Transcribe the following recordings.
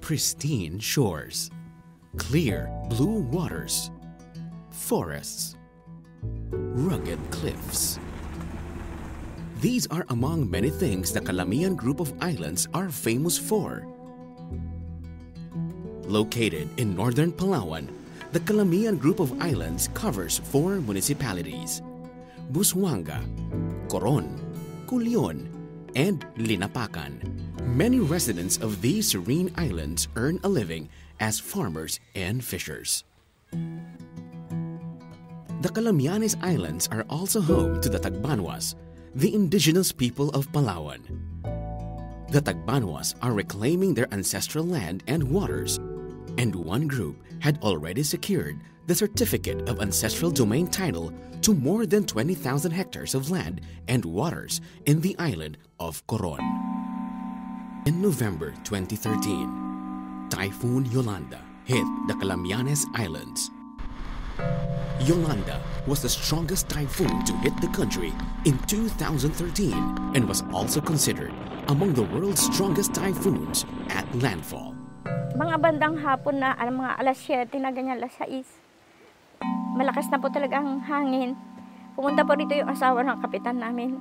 pristine shores, clear blue waters, forests, rugged cliffs. These are among many things the Calamian group of islands are famous for. Located in northern Palawan, the Calamian group of islands covers 4 municipalities: Busuanga, Coron, Culion, and Linapacan. Many residents of these serene islands earn a living as farmers and fishers. The Calamianes Islands are also home to the Tagbanwas, the indigenous people of Palawan. The Tagbanwas are reclaiming their ancestral land and waters, and one group had already secured the Certificate of Ancestral Domain title to more than 20,000 hectares of land and waters in the island of Coron. In November 2013, Typhoon Yolanda hit the Calamianes Islands. Yolanda was the strongest typhoon to hit the country in 2013 and was also considered among the world's strongest typhoons at landfall. Mga bandang hapon na, mga alas 7 na ganyan, alas 6. Malakas na po talaga ang hangin. Pumunta po rito yung asawa ng kapitan namin.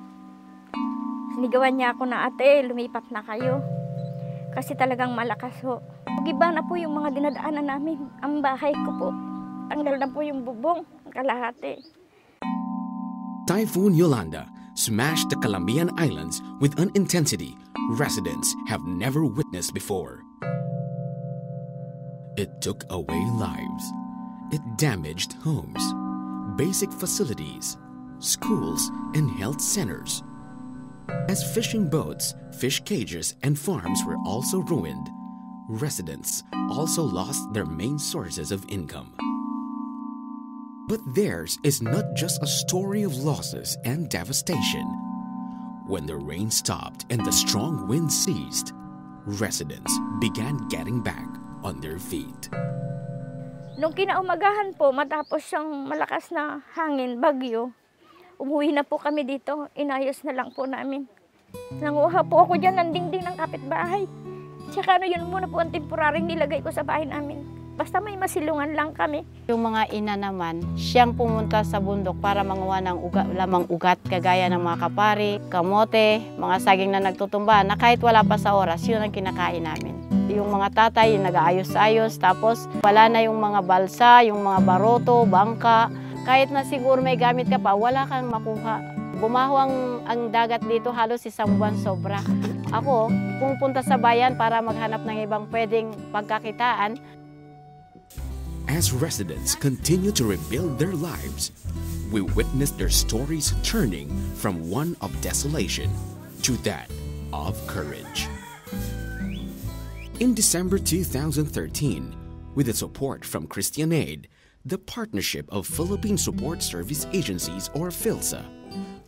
Sinigawan niya ako na, ate, lumipat na kayo. Kasi talagang malakas ho. Iba na po yung mga dinadaanan namin. Ang bahay ko po, tanggal na po yung bubong, kalahati. Typhoon Yolanda smashed the Calamian Islands with an intensity residents have never witnessed before. It took away lives. It damaged homes, basic facilities, schools, and health centers. As fishing boats, fish cages, and farms were also ruined, residents also lost their main sources of income. But theirs is not just a story of losses and devastation. When the rain stopped and the strong wind ceased, residents began getting back on their feet. Nung kinaumagahan po, matapos siyang malakas na hangin, bagyo, umuwi na po kami dito. Inayos na lang po namin. Nanguha po ako dyan ng dingding ng kapitbahay. Tsaka yun muna po ang temporaryong nilagay ko sa bahay namin. Basta may masilungan lang kami. Yung mga ina naman, siyang pumunta sa bundok para manguha ng lamang ugat, kagaya ng mga kapari, kamote, mga saging na nagtutumba, na kahit wala pa sa oras, yun ang kinakain namin. Yung mga tatay, nag-aayos-ayos, tapos wala na yung mga balsa, yung mga baroto, bangka. Kahit na siguro may gamit ka pa, wala kang makuha. Bumaho ang dagat dito halos isang buwan sobra. Ako, pumunta sa bayan para maghanap ng ibang pwedeng pagkakitaan. As residents continue to rebuild their lives, we witness their stories turning from one of desolation to that of courage. In December 2013, with the support from Christian Aid, the partnership of Philippine Support Service Agencies or PHILSSA,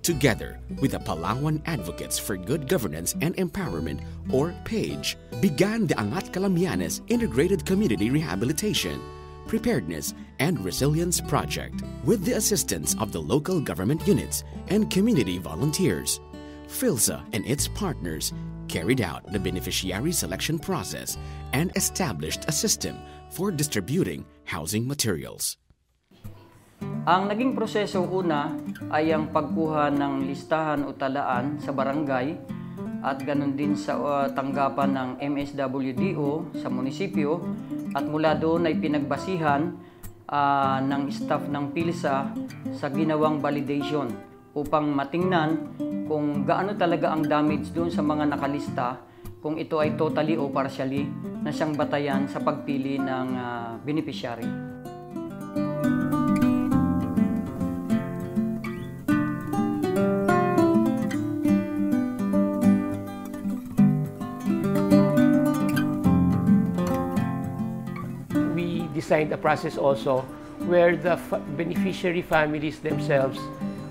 together with the Palawan Advocates for Good Governance and Empowerment or PAGE, began the Angat Calamianes Integrated Community Rehabilitation, Preparedness and Resilience Project. With the assistance of the local government units and community volunteers, PHILSSA and its partners carried out the beneficiary selection process and established a system for distributing housing materials. Ang naging proseso una ay ang pagkuha ng listahan o talaan sa barangay at ganun din sa tanggapan ng MSWDO sa munisipyo, at mula doon ay pinagbasihan ng staff ng PHILSSA sa ginawang validation upang matingnan kung gaano talaga ang damage doon sa mga nakalista, kung ito ay totally o partially na siyang batayan sa pagpili ng beneficiary. Designed a process also where the beneficiary families themselves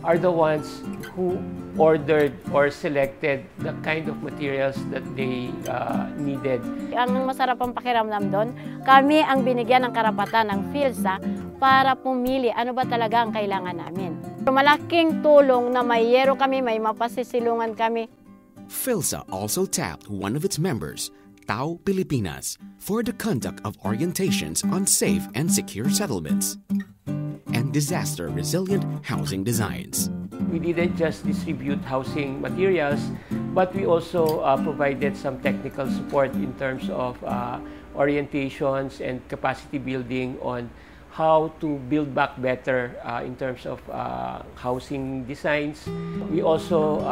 are the ones who ordered or selected the kind of materials that they needed. Ang masarap ang pakiramdam doon, kami ang binigyan ng karapatan ng PHILSSA para pumili ano ba talaga ang kailangan namin. Malaking tulong na may yero kami, may mapasisilungan kami. PHILSSA also tapped one of its members, Tao, Pilipinas for the conduct of orientations on safe and secure settlements and disaster-resilient housing designs. We didn't just distribute housing materials, but we also provided some technical support in terms of orientations and capacity building on how to build back better in terms of housing designs. We also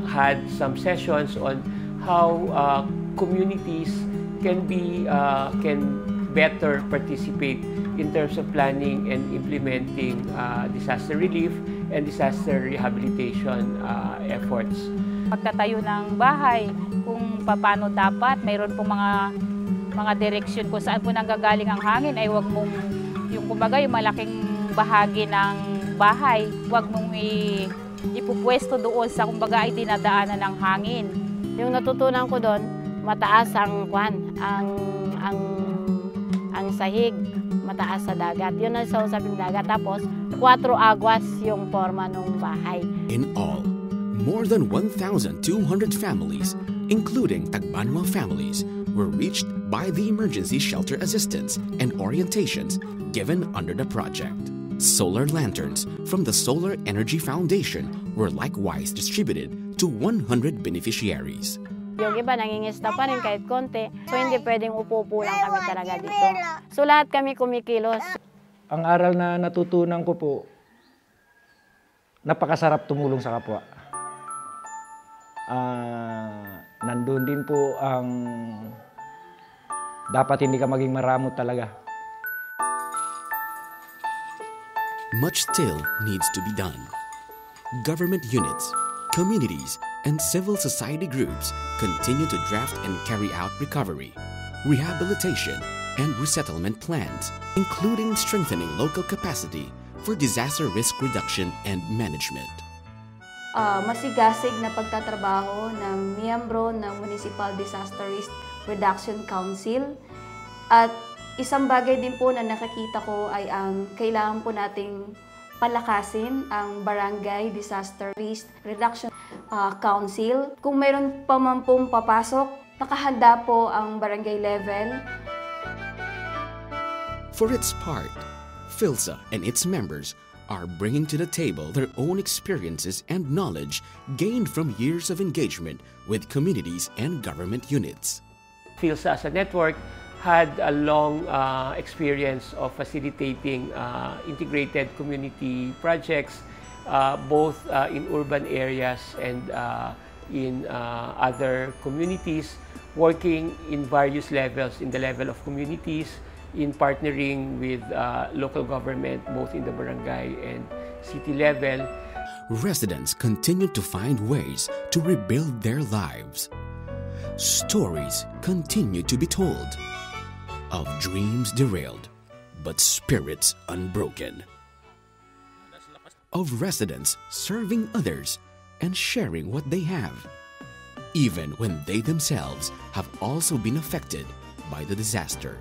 had some sessions on how communities can better participate in terms of planning and implementing disaster relief and disaster rehabilitation efforts. Pagtatayo ng bahay, kung paano dapat, mayroon pong mga direksyon kung saan po nanggagaling ang hangin, ay wag mong, yung kumbaga yung malaking bahagi ng bahay, wag mong ipupwesto doon sa kumbaga ay dinadaanan ng hangin. Yung natutunan ko doon, mataas ang sahig, mataas sa dagat. Yun ang sa usaping dagat. Tapos, 4 agwas yung forma ng bahay. In all, more than 1,200 families, including Tagbanwa families, were reached by the emergency shelter assistance and orientations given under the project. Solar lanterns from the Solar Energy Foundation were likewise distributed to 100 beneficiaries. Yung iba nangingista pa rin kahit konti, so hindi pwedeng upo-upo lang kami talaga dito. So lahat kami kumikilos. Ang aral na natutunan ko po, napakasarap tumulong sa kapwa. Nandun din po ang dapat hindi ka maging maramot talaga. Much still needs to be done. Government units, communities, and civil society groups continue to draft and carry out recovery, rehabilitation, and resettlement plans, including strengthening local capacity for disaster risk reduction and management. Masigasig na pagtatrabaho ng miyembro ng Municipal Disaster Risk Reduction Council. At isang bagay din po na nakakita ko ay ang kailangan po nating palakasin ang Barangay Disaster Risk Reduction Council. Kung mayroon pa man pong papasok, nakahanda po ang barangay level. For its part, PHILSSA and its members are bringing to the table their own experiences and knowledge gained from years of engagement with communities and government units. PHILSSA as a network had a long experience of facilitating integrated community projects, both in urban areas and in other communities, working in various levels, in the level of communities, in partnering with local government, both in the barangay and city level. Residents continue to find ways to rebuild their lives. Stories continue to be told of dreams derailed, but spirits unbroken. Of residents serving others and sharing what they have, even when they themselves have also been affected by the disaster.